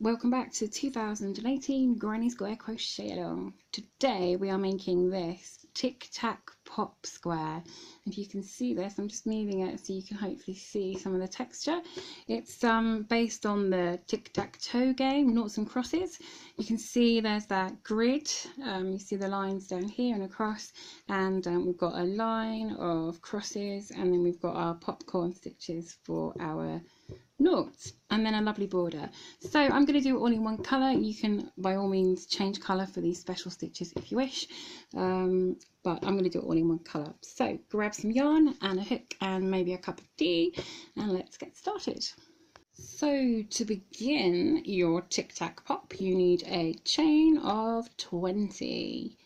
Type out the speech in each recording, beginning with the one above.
Welcome back to 2018 Granny Square Crochet Along. Today we are making this Tic Tac Pop square. If you can see this, I'm just moving it so you can hopefully see some of the texture. It's based on the tic-tac-toe game, noughts and crosses. You can see there's that grid. You see the lines down here and across, and we've got a line of crosses, and then we've got our popcorn stitches for our noughts, and then a lovely border. So I'm going to do it all in one colour. You can by all means change colour for these special stitches if you wish, but I'm going to do it all in one colour. So grab some yarn and a hook and maybe a cup of tea, and let's get started. So to begin your Tic Tac Pop, you need a chain of 20.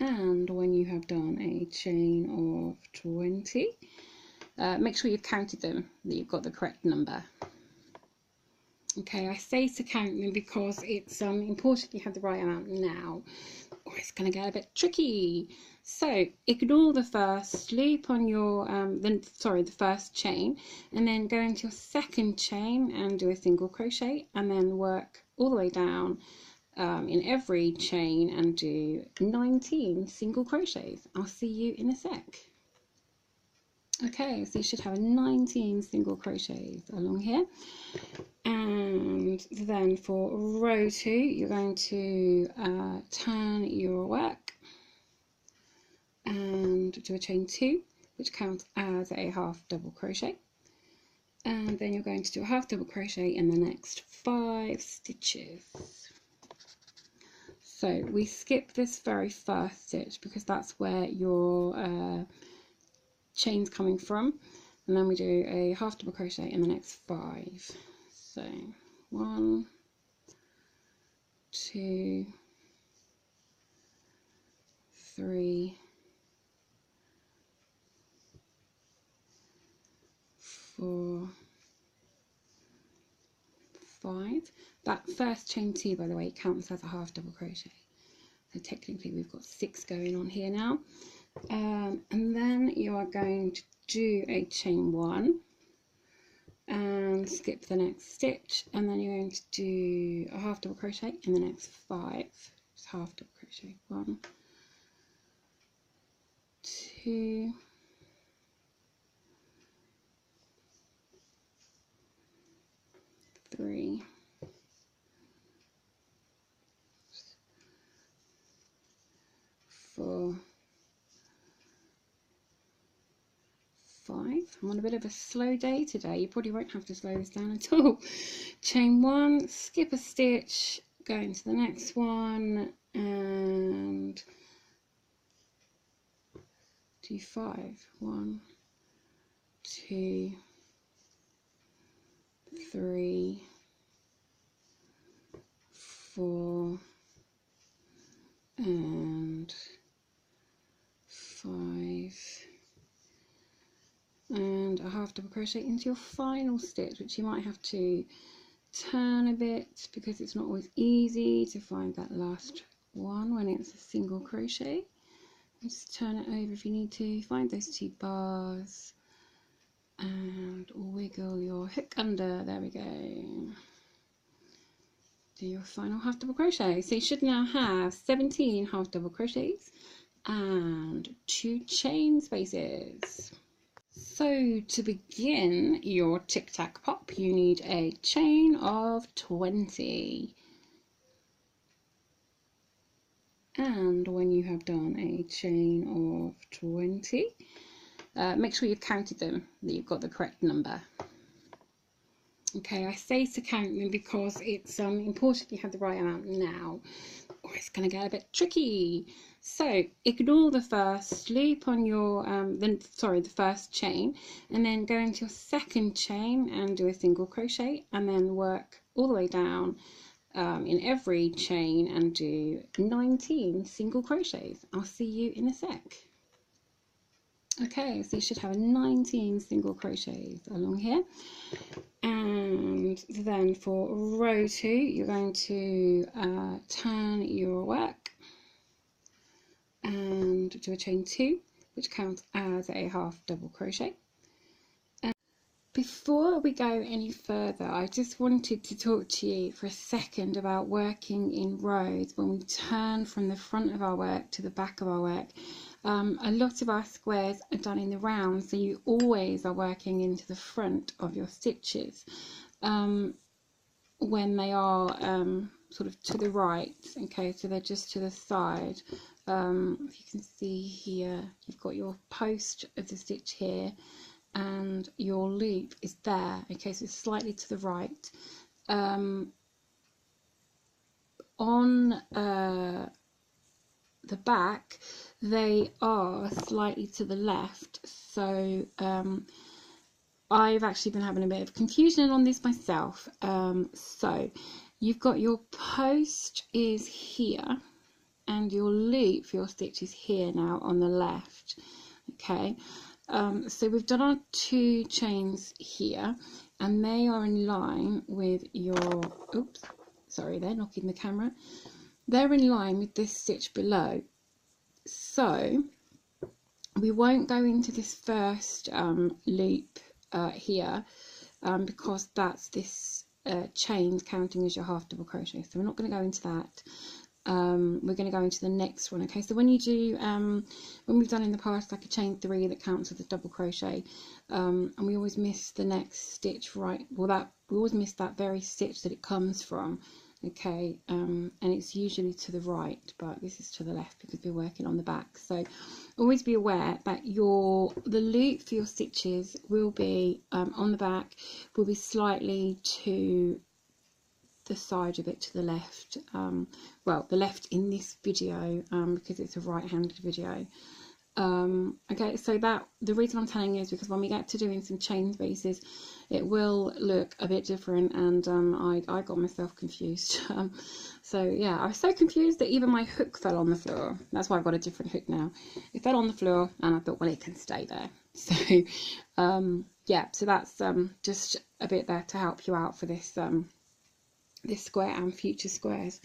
And when you have done a chain of 20, make sure you've counted them, that you've got the correct number. Okay, I say to count them because it's important you have the right amount now, or it's going to get a bit tricky. So ignore the first loop on your, the first chain, and then go into your second chain and do a single crochet, and then work all the way down in every chain and do 19 single crochets. I'll see you in a sec. Okay, so you should have 19 single crochets along here, and then for row 2 you're going to turn your work and do a chain 2, which counts as a half double crochet, and then you're going to do a half double crochet in the next 5 stitches. So we skip this very first stitch because that's where your chains coming from, and then we do a half double crochet in the next 5. So 1, 2, 3, 4, 5. That first chain 2, by the way, counts as a half double crochet, so technically we've got 6 going on here now. And then you are going to do a chain 1 and skip the next stitch, and then you're going to do a half double crochet in the next 5. Just half double crochet. 1, 2, 3, 4, 5. I'm on a bit of a slow day today. You probably won't have to slow this down at all. Chain 1, skip a stitch, go into the next one, and do 5. 1, 2, 3, 4, and 5. And a half double crochet into your final stitch, which you might have to turn a bit because it's not always easy to find that last one when it's a single crochet. And just turn it over if you need to. Find those 2 bars and wiggle your hook under. There we go. Do your final half double crochet. So you should now have 17 half double crochets and 2 chain spaces. So to begin your Tic Tac Pop, you need a chain of 20. And when you have done a chain of 20, make sure you've counted them, that you've got the correct number. Okay, I say to count them because it's important you have the right amount now, or it's going to get a bit tricky. So ignore the first loop on your, the first chain, and then go into your second chain and do a single crochet, and then work all the way down in every chain and do 19 single crochets. I'll see you in a sec. Okay, so you should have 19 single crochets along here, and then for row 2 you're going to turn your work and do a chain 2, which counts as a half double crochet, Before we go any further, I just wanted to talk to you for a second about working in rows when we turn from the front of our work to the back of our work. A lot of our squares are done in the round, so you always are working into the front of your stitches when they are sort of to the right. Okay, so they're just to the side. If you can see here, you've got your post of the stitch here and your loop is there. Okay, so it's slightly to the right. On the back, they are slightly to the left, so I've actually been having a bit of confusion on this myself. So you've got your post is here and your loop for your stitch is here now on the left. Okay, so we've done our 2 chains here and they are in line with your, oops, sorry, they're knocking the camera. They're in line with this stitch below. So we won't go into this first loop here because that's this chain counting as your half double crochet, so we're not going to go into that. We're going to go into the next one. Okay, so when you do when we've done in the past like a chain 3 that counts as a double crochet, and we always miss the next stitch, right? Well, that we always miss that very stitch that it comes from. Okay, and it's usually to the right, but this is to the left because we're working on the back. So always be aware that the loop for your stitches will be on the back, will be slightly to the side of it, to the left. Well, the left in this video because it's a right-handed video. Okay, so that the reason I'm telling you is because when we get to doing some chain spaces, it will look a bit different, and I got myself confused. So yeah, I was so confused that even my hook fell on the floor. That's why I've got a different hook now. It fell on the floor and I thought, well, it can stay there. So yeah, so that's just a bit there to help you out for this this square and future squares.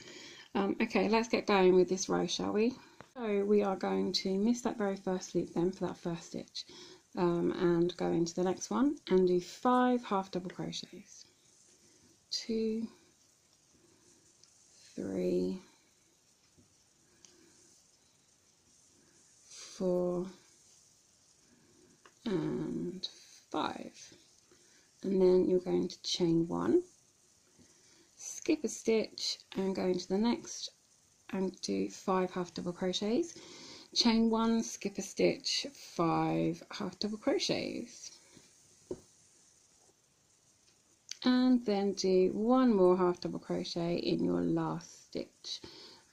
Okay, let's get going with this row, shall we? So we are going to miss that very first loop then for that first stitch, and go into the next one and do 5 half double crochets. 2, 3, 4 and 5, and then you're going to chain 1, skip a stitch and go into the next and do 5 half double crochets, chain 1, skip a stitch, 5 half double crochets, and then do 1 more half double crochet in your last stitch.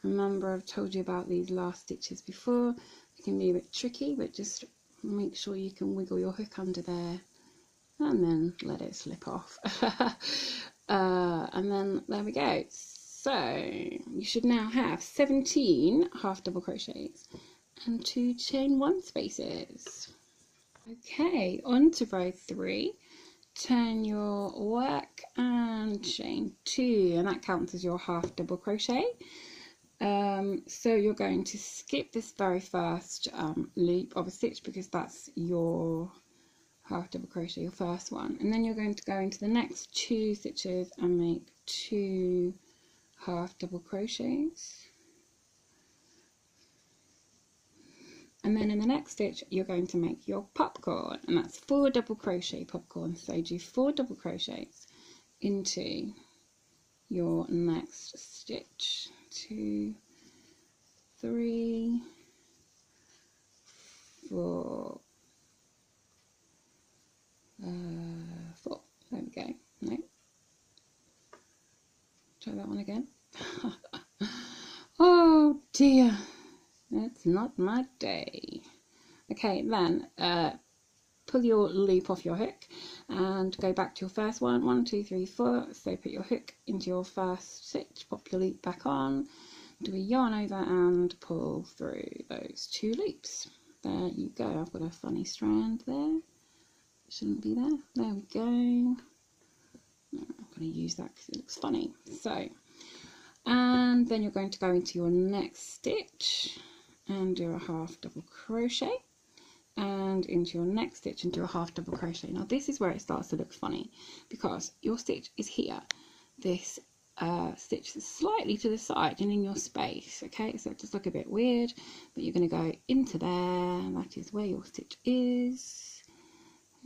Remember, I've told you about these last stitches before. It can be a bit tricky, but just make sure you can wiggle your hook under there and then let it slip off. And then there we go. So you should now have 17 half double crochets and 2 chain 1 spaces. Okay, on to row 3. Turn your work and chain 2, and that counts as your half double crochet. So you're going to skip this very first loop of a stitch because that's your half double crochet, your first one, and then you're going to go into the next 2 stitches and make 2 half double crochets, and then in the next stitch you're going to make your popcorn, and that's 4 double crochet popcorn. So do 4 double crochets into your next stitch. 2, 3, 4, 4. There we go. No, try that one again. Oh dear, that's not my day. Okay, then pull your loop off your hook and go back to your first one. 1, 2, 3, 4. So put your hook into your first stitch, pop your loop back on, do a yarn over and pull through those 2 loops. There you go. I've got a funny strand there. Shouldn't be there. There we go. I'm going to use that because it looks funny. So, and then you're going to go into your next stitch and do a half double crochet, and into your next stitch and do a half double crochet. Now this is where it starts to look funny, because your stitch is here, this stitch is slightly to the side and in your space, okay, so it does look a bit weird, but you're going to go into there, that is where your stitch is,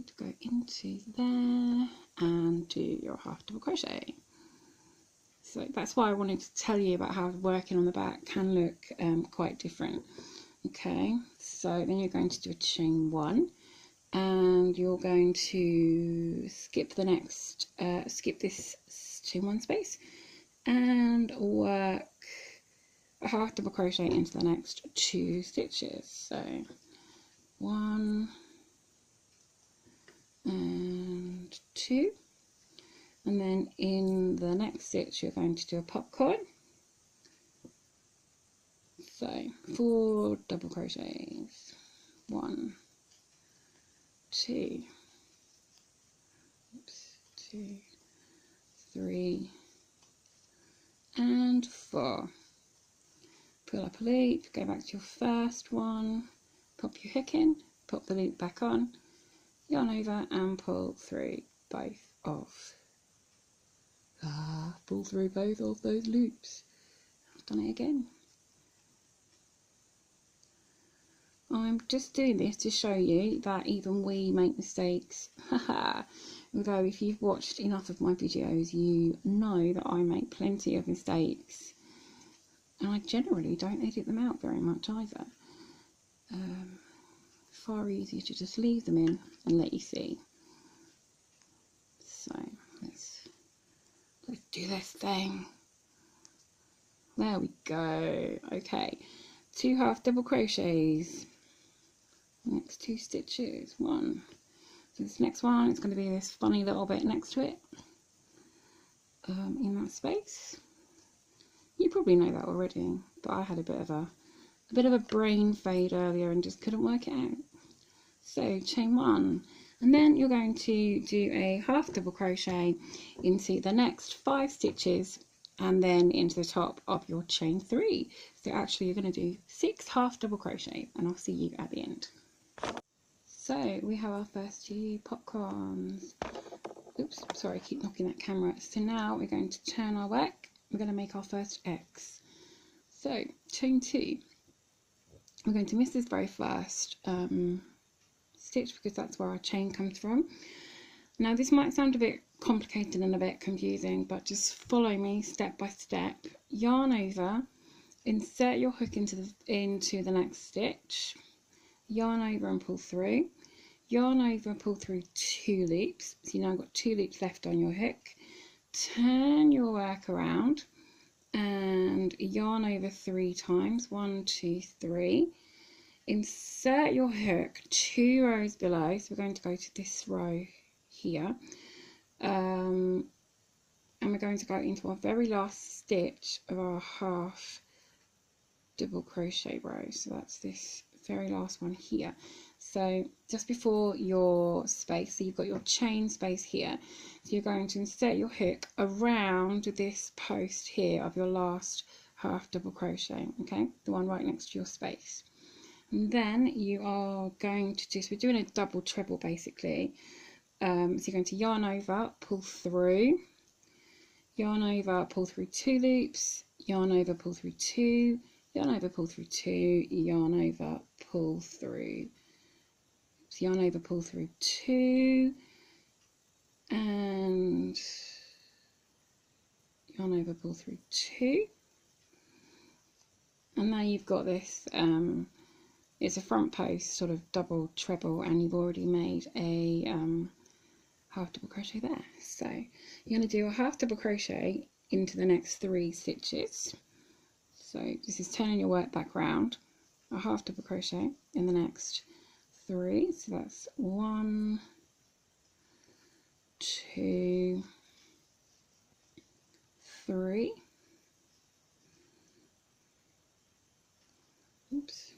to go into there and do your half double crochet. So that's why I wanted to tell you about how working on the back can look quite different. Okay, so then you're going to do a chain 1, and you're going to skip the next, skip this chain 1 space, and work a half double crochet into the next 2 stitches. So 1 and 2, and then in the next stitch you're going to do a popcorn. So 4 double crochets, 1, 2, 2, 3, and 4. Pull up a loop, go back to your first one, pop your hook in, pop the loop back on, yarn over and pull through both of those loops. I've done it again. I'm just doing this to show you that even we make mistakes. Although if you've watched enough of my videos, you know that I make plenty of mistakes, and I generally don't edit them out very much either. Far easier to just leave them in and let you see. So let's do this thing. There we go. Okay, 2 half double crochets, next 2 stitches, 1. So this next one, it's going to be this funny little bit next to it, in that space. You probably know that already, but I had a bit of a brain fade earlier and just couldn't work it out. So chain 1, and then you're going to do a half double crochet into the next 5 stitches, and then into the top of your chain 3. So actually you're going to do 6 half double crochet, and I'll see you at the end. So we have our first 2 popcorns. Oops, sorry, I keep knocking that camera. So now we're going to turn our work. We're going to make our first X. So chain 2. We're going to miss this very first stitch, because that's where our chain comes from. Now this might sound a bit complicated and a bit confusing, but just follow me step by step. Yarn over, insert your hook into the next stitch, yarn over and pull through, yarn over, pull through 2 loops. So you now got 2 loops left on your hook. Turn your work around and yarn over 3 times, 1, 2, 3. Insert your hook 2 rows below, so we're going to go to this row here, and we're going to go into our very last stitch of our half double crochet row. So that's this very last one here. So just before your space, so you've got your chain space here, so you're going to insert your hook around this post here of your last half double crochet, okay, the one right next to your space. And then you are going to do, so we're doing a double treble basically. So you're going to yarn over, pull through, yarn over, pull through 2 loops, yarn over, pull through 2, yarn over, pull through 2, yarn over, pull through, so yarn over, pull through 2, and yarn over, pull through 2, and now you've got this, it's a front post sort of double treble, and you've already made a half double crochet there. So you're going to do a half double crochet into the next 3 stitches. So this is turning your work back round, a half double crochet in the next 3. So that's 1, 2, 3. Oops.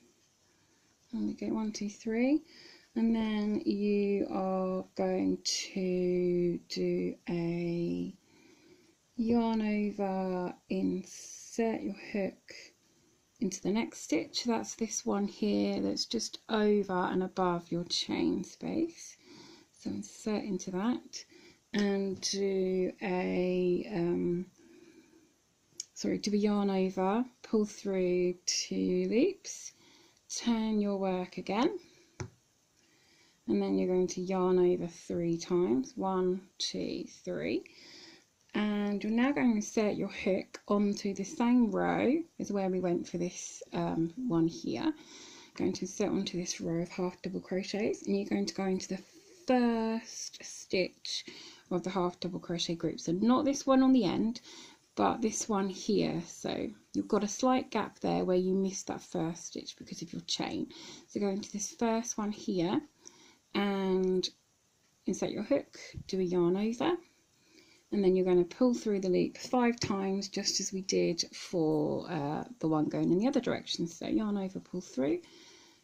And we go 1, 2, 3. And then you are going to do a yarn over, insert your hook into the next stitch. That's this one here that's just over and above your chain space. So insert into that and do a do a yarn over, pull through 2 loops, turn your work again, and then you're going to yarn over 3 times, 1, 2, 3, and you're now going to insert your hook onto the same row as where we went for this one here. Going to insert onto this row of half double crochets, and you're going to go into the first stitch of the half double crochet group, so not this one on the end but this one here. So you've got a slight gap there where you missed that first stitch because of your chain. So go into this first one here and insert your hook, do a yarn over, and then you're going to pull through the loop 5 times just as we did for the one going in the other direction. So yarn over, pull through,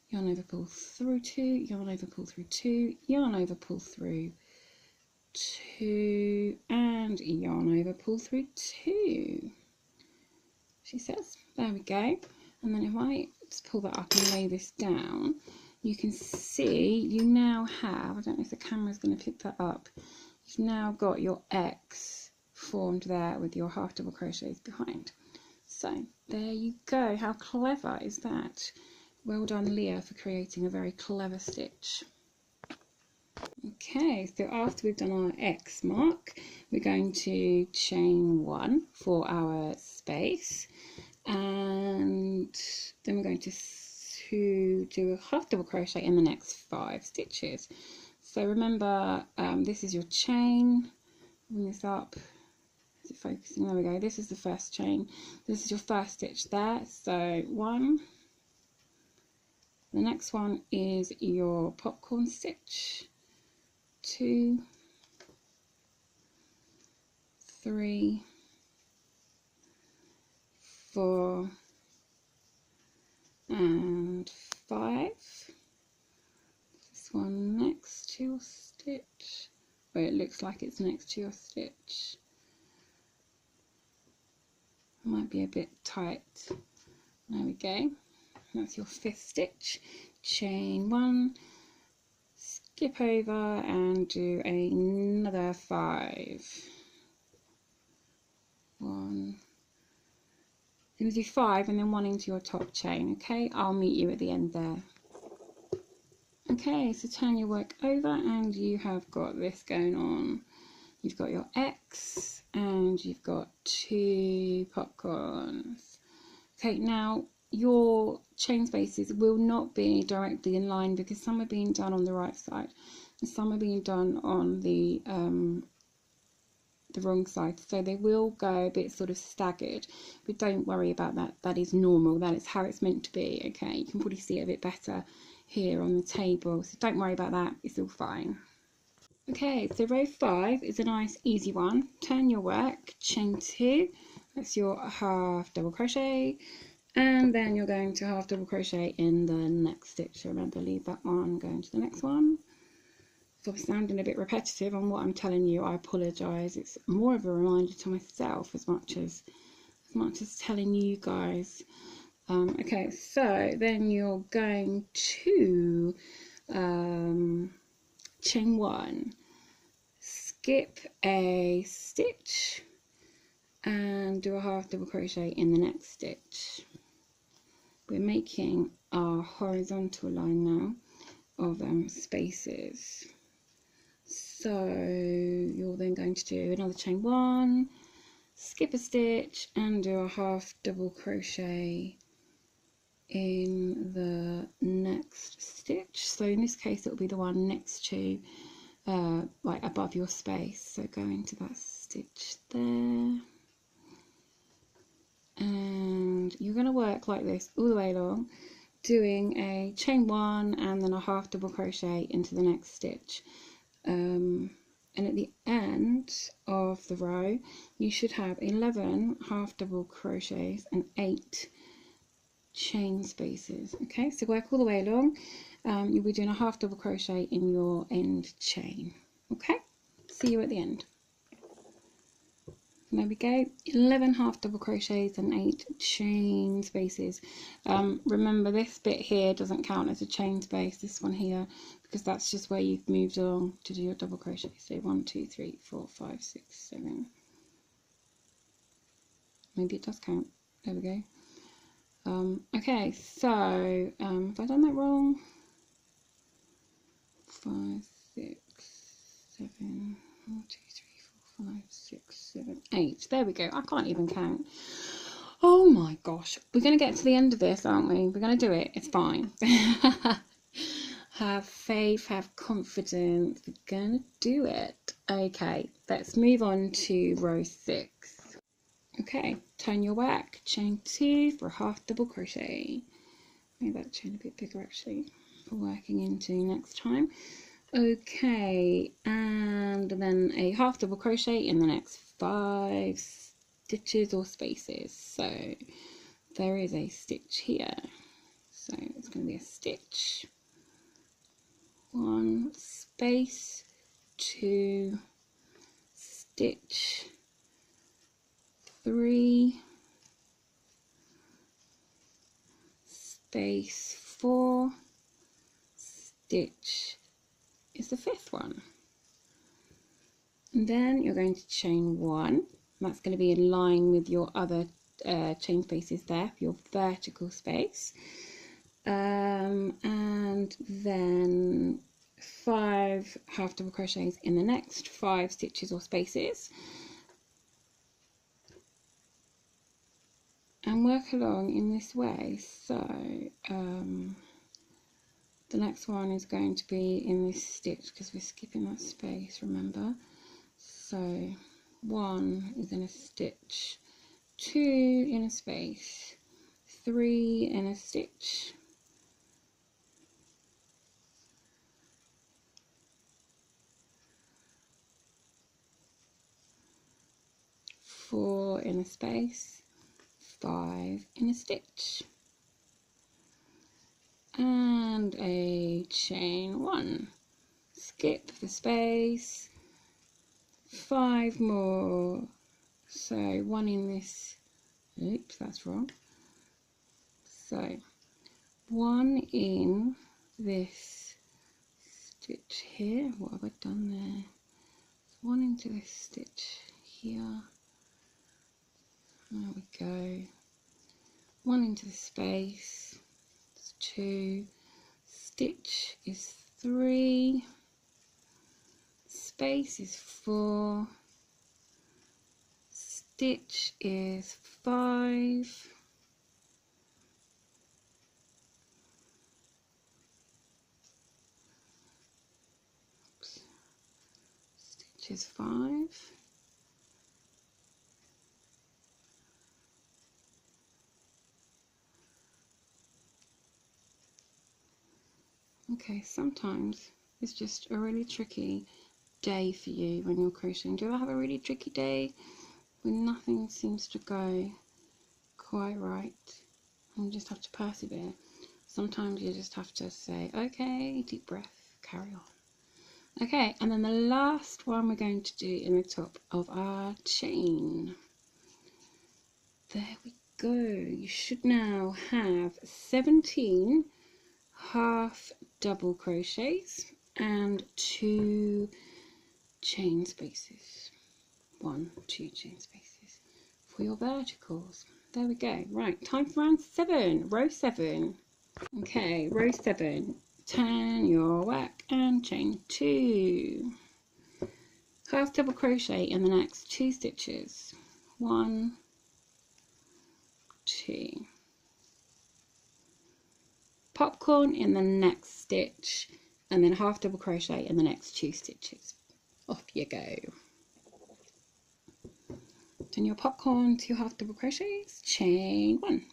yarn over, pull through 2, yarn over, pull through 2, yarn over, pull through 2, and yarn over, pull through 2, she says. There we go. And then if I just pull that up and lay this down, you can see you now have, I don't know if the camera's going to pick that up, you've now got your X formed there with your half double crochets behind. So there you go. How clever is that? Well done, Leah, for creating a very clever stitch. Okay, so after we've done our X mark, we're going to chain 1 for our space, and then we're going to do a half double crochet in the next 5 stitches. So remember, this is your chain. Bring this up. Is it focusing? There we go. This is the first chain. This is your first stitch there. So 1. The next one is your popcorn stitch. 2, 3, 4, and 5. This one next to your stitch. Well, it looks like it's next to your stitch. Might be a bit tight. There we go. That's your 5th stitch. Chain 1. Skip over and do another 5. 1. You're going to do 5 and then 1 into your top chain. Okay, I'll meet you at the end there. Okay, so turn your work over and you have got this going on. You've got your X and you've got 2 popcorns. Okay, now your chain spaces will not be directly in line because some are being done on the right side and some are being done on the wrong side, so they will go a bit sort of staggered, but don't worry about that. That is normal. That is how it's meant to be. Okay, you can probably see it a bit better here on the table, so don't worry about that. It's all fine. Okay, so row 5 is a nice easy one. Turn your work, chain 2, that's your half double crochet, and then you're going to half double crochet in the next stitch. So remember, leave that one, go into the next one. If I'm sounding a bit repetitive on what I'm telling you, I apologise. It's more of a reminder to myself as much as telling you guys. Okay, so then you're going to chain 1, skip a stitch, and do a half double crochet in the next stitch. We're making our horizontal line now of spaces. So you're then going to do another chain 1, skip a stitch, and do a half double crochet in the next stitch. So in this case it will be the one next to like above your space. So go into that stitch there, and you're going to work like this all the way along, doing a chain 1 and then a half double crochet into the next stitch. And at the end of the row you should have 11 half double crochets and 8 chain spaces. Okay, so work all the way along. You'll be doing a half double crochet in your end chain. Okay, see you at the end. There we go, 11 half double crochets and 8 chain spaces. Remember, this bit here doesn't count as a chain space, this one here, because that's just where you've moved along to do your double crochet. So 1, 2, 3, 4, 5, 6, 7. Maybe it does count. There we go. Okay, so have I done that wrong? 5, 6, 7, 1, 2, 3, 4, 5, 6, 7, 8. There we go. I can't even count. Oh my gosh. We're going to get to the end of this, aren't we? We're going to do it. It's fine. Have faith, have confidence. We're going to do it. Okay, let's move on to row 6. Okay, turn your work. Chain 2 for a half double crochet. Make that chain a bit bigger actually for working into next time. Okay, and then a half double crochet in the next 5 stitches or spaces. So there is a stitch here, so it's going to be a stitch, 1 space, 2 stitch, 3 space, 4 stitch is the 5th one, and then you're going to chain 1. That's going to be in line with your other chain spaces there for your vertical space, and then 5 half double crochets in the next 5 stitches or spaces, and work along in this way. So the next one is going to be in this stitch because we're skipping that space, remember. So 1 is in a stitch, 2 in a space, 3 in a stitch, 4 in a space, 5 in a stitch, and a chain 1. Skip the space, 5 more, so 1 in this, oops, that's wrong, so 1 in this stitch here. What have I done there? 1 into this stitch here, there we go, 1 into the space, it's 2, stitch is 3, space is 4, stitch is 5, oops, stitch is 5, okay, sometimes it's just a really tricky day for you when you're crocheting. Do you ever have a really tricky day when nothing seems to go quite right and you just have to persevere? Sometimes you just have to say, okay, deep breath, carry on. Okay, and then the last one we're going to do in the top of our chain. There we go. You should now have 17 half double crochets and 2 chain spaces, 1, 2 chain spaces for your verticals. There we go. Right, time for round 7, row 7. Okay, row 7, turn your work and chain 2, half double crochet in the next 2 stitches, 1, 2, popcorn in the next stitch, and then half double crochet in the next 2 stitches. Off you go. Turn your popcorn to half double crochets, chain 1,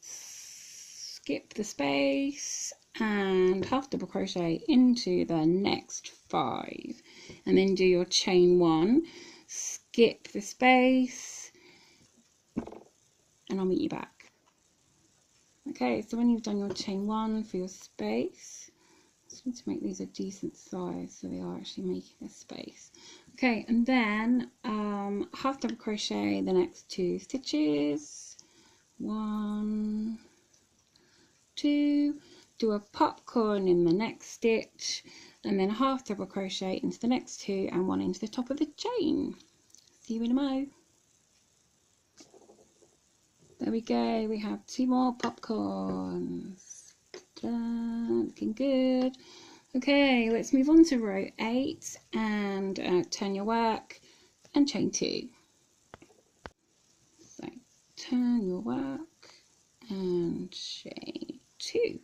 skip the space and half double crochet into the next 5, and then do your chain 1, skip the space, and I'll meet you back. Okay, so when you've done your chain 1 for your space, Just need to make these a decent size so they are actually making a space. Okay, and then half double crochet the next 2 stitches. 1, 2, do a popcorn in the next stitch, and then half double crochet into the next 2 and 1 into the top of the chain. See you in a mo. There we go, we have 2 more popcorns. Looking good. Okay, let's move on to row 8 and turn your work and chain 2. So turn your work and chain 2.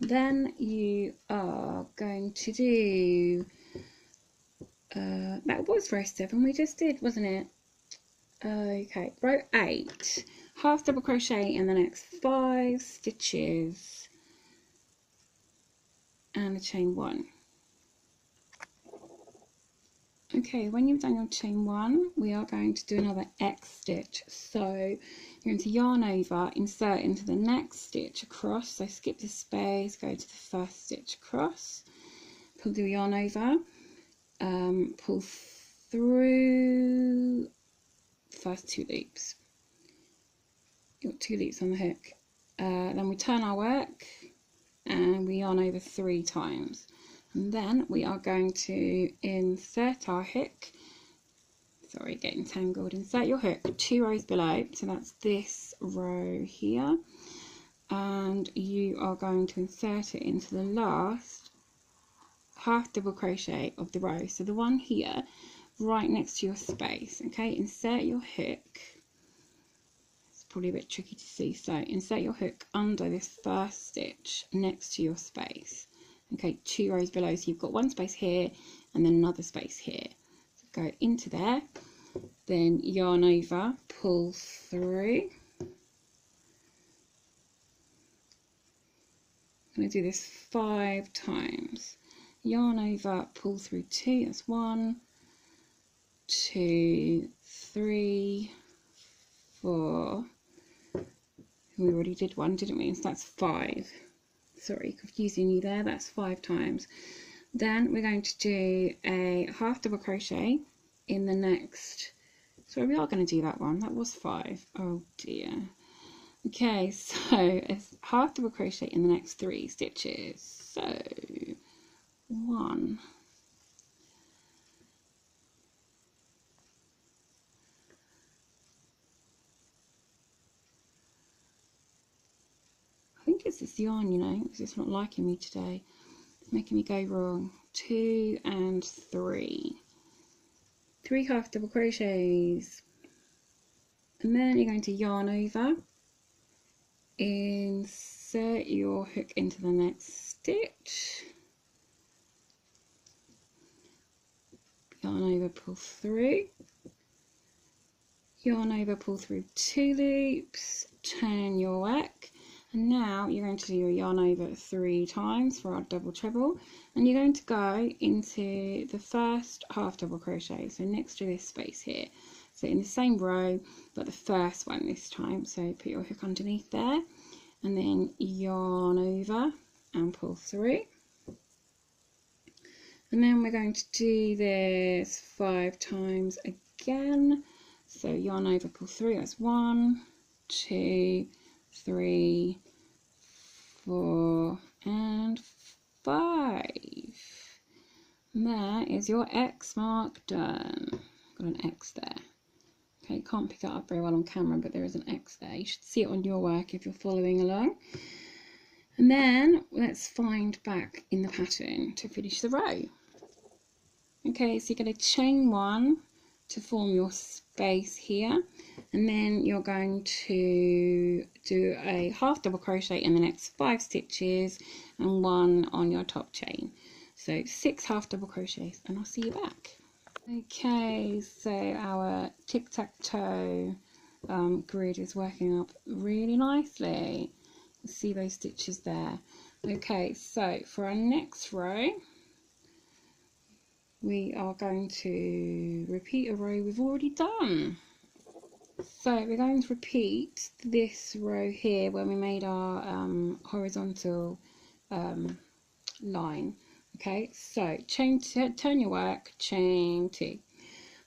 Then you are going to do, that was row 7 we just did, wasn't it? Okay, row 8, half double crochet in the next 5 stitches and a chain 1. Okay, when you've done your chain 1, we are going to do another X stitch. So you're going to yarn over, insert into the next stitch across. So skip the space, go to the first stitch across, pull the yarn over, pull through the first 2 loops. You've got 2 loops on the hook. Then we turn our work and we yarn over 3 times. And then we are going to insert our hook, sorry, getting tangled, insert your hook 2 rows below, so that's this row here, and you are going to insert it into the last half double crochet of the row, so the one here right next to your space. Okay, insert your hook, it's probably a bit tricky to see, so insert your hook under this first stitch next to your space. Okay, 2 rows below, so you've got 1 space here and then another space here. So go into there, then yarn over, pull through. I'm going to do this 5 times. Yarn over, pull through 2, that's 1, 2, 3, 4. We already did 1, didn't we? So that's 5. Sorry, confusing you there, that's 5 times. Then we're going to do a half double crochet in the next, sorry, we are going to do that one, that was 5, oh dear. Okay, so it's half double crochet in the next 3 stitches, so 1, 'I think it's this yarn, you know, because it's not liking me today. It's making me go wrong. 2 and 3. 3 half double crochets. And then you're going to yarn over. Insert your hook into the next stitch. Yarn over, pull through. Yarn over, pull through 2 loops. Turn your work. And now you're going to do your yarn over 3 times for our double treble, and you're going to go into the first half double crochet, so next to this space here, so in the same row but the first one this time. So put your hook underneath there and then yarn over and pull through, and then we're going to do this 5 times again. So yarn over, pull through, that's 1, 2, 3, 4 and 5. And there is your X mark done. Got an X there. Okay, can't pick it up very well on camera, but there is an X there. You should see it on your work if you're following along. And then let's find back in the pattern to finish the row. Okay, so you're going to chain 1 to form your space here, and then you're going to do a half double crochet in the next 5 stitches and 1 on your top chain. So 6 half double crochets, and I'll see you back. Okay, so our tic-tac-toe grid is working up really nicely. You see those stitches there. Okay, so for our next row, we are going to repeat a row we've already done. So we're going to repeat this row here when we made our horizontal line. Okay, so turn your work, chain 2,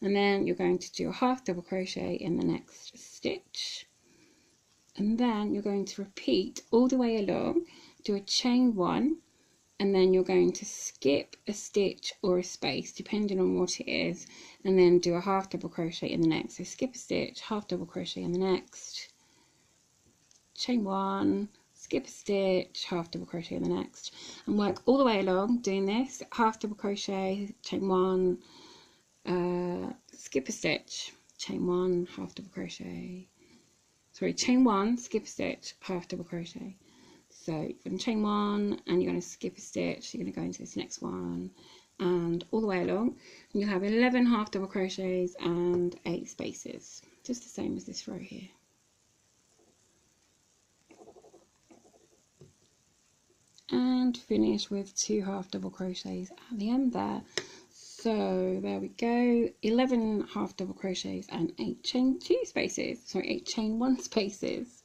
and then you're going to do a half double crochet in the next stitch, and then you're going to repeat all the way along, do a chain 1, and then you're going to skip a stitch or a space depending on what it is, and then do a half double crochet in the next. So skip a stitch, half double crochet in the next, chain 1, skip a stitch, half double crochet in the next, and work all the way along doing this: half double crochet, chain 1, skip a stitch, chain 1, half double crochet, sorry, chain 1, skip a stitch, half double crochet. So you're going to chain 1 and you're going to skip a stitch, you're going to go into this next one and all the way along, and you'll have 11 half double crochets and 8 spaces, just the same as this row here. And finish with 2 half double crochets at the end there. So there we go, 11 half double crochets and 8 chain 2 spaces, sorry, 8 chain 1 spaces.